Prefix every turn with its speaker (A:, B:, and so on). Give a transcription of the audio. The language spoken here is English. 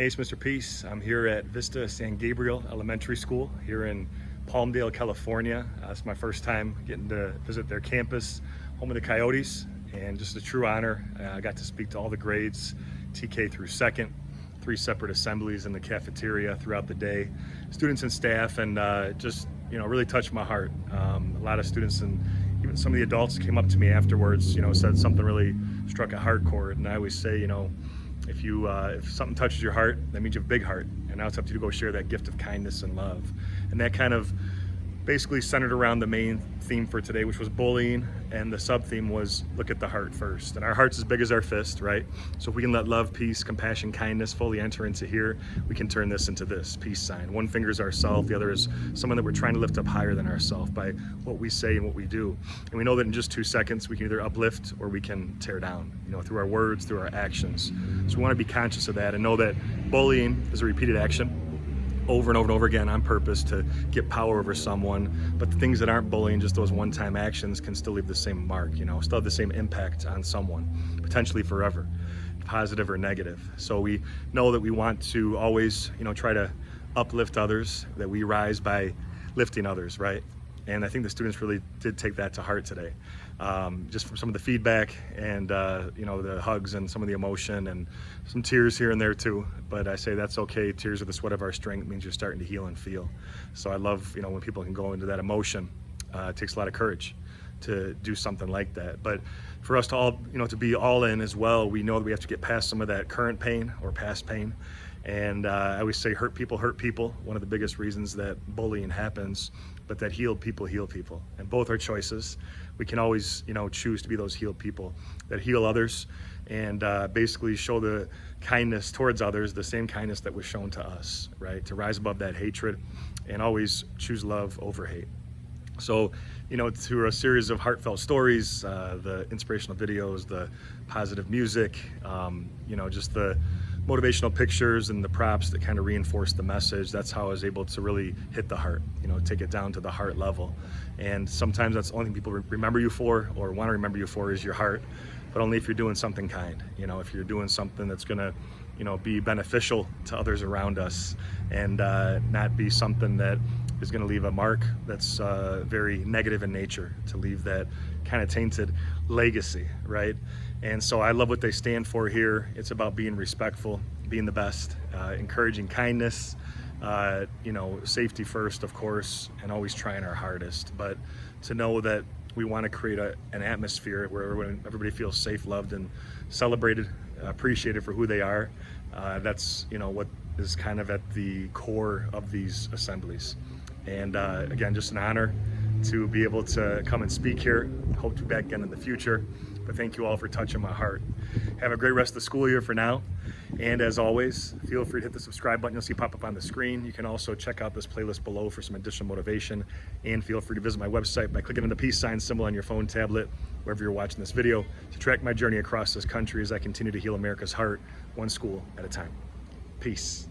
A: Hey, it's Mr. Peace. I'm here at Vista San Gabriel Elementary School here in Palmdale, California. It's my first time getting to visit their campus, home of the Coyotes, and just a true honor. I got to speak to all the grades, TK through second, 3 separate assemblies in the cafeteria throughout the day, students and staff, and just really touched my heart. A lot of students and even some of the adults came up to me afterwards, said something really struck a heart chord, and I always say, if something touches your heart, that means you have a big heart, and now it's up to you to go share that gift of kindness and love. And that kind of basically centered around the main theme for today, which was bullying, and the sub-theme was look at the heart first. And our heart's as big as our fist, right? So if we can let love, peace, compassion, kindness fully enter into here, we can turn this into this peace sign. One finger is ourself, the other is someone that we're trying to lift up higher than ourself by what we say and what we do. And we know that in just 2 seconds we can either uplift or we can tear down, through our words, through our actions. So we want to be conscious of that and know that bullying is a repeated action over and over and over again on purpose to get power over someone, but the things that aren't bullying, just those one-time actions, can still leave the same mark, still have the same impact on someone, potentially forever, positive or negative. So we know that we want to always, try to uplift others, that we rise by lifting others, right? And I think the students really did take that to heart today, just from some of the feedback and the hugs and some of the emotion and some tears here and there too. But I say that's okay. Tears are the sweat of our strength. It means you're starting to heal and feel. So I love when people can go into that emotion. It takes a lot of courage to do something like that. But for us to all to be all in as well, we know that we have to get past some of that current pain or past pain. And I always say hurt people hurt people. One of the biggest reasons that bullying happens, but that healed people heal people. And both are choices. We can always choose to be those healed people that heal others and basically show the kindness towards others, the same kindness that was shown to us, right? To rise above that hatred and always choose love over hate. So, through a series of heartfelt stories, the inspirational videos, the positive music, just the motivational pictures and the props that kind of reinforce the message, that's how I was able to really hit the heart, take it down to the heart level. And sometimes that's the only thing people remember you for or want to remember you for is your heart, but only if you're doing something kind, if you're doing something that's gonna be beneficial to others around us and not be something that is going to leave a mark that's very negative in nature, to leave that kind of tainted legacy, right? And so I love what they stand for here. It's about being respectful, being the best, encouraging kindness, safety first, of course, and always trying our hardest. But to know that we want to create an atmosphere where everybody feels safe, loved, and celebrated, appreciated for who they are. That's what is kind of at the core of these assemblies. And again, just an honor to be able to come and speak here. Hope to be back again in the future. But thank you all for touching my heart. Have a great rest of the school year for now. And as always, feel free to hit the subscribe button you'll see pop up on the screen. You can also check out this playlist below for some additional motivation. And feel free to visit my website by clicking on the peace sign symbol on your phone, tablet, wherever you're watching this video, to track my journey across this country as I continue to heal America's heart, one school at a time. Peace.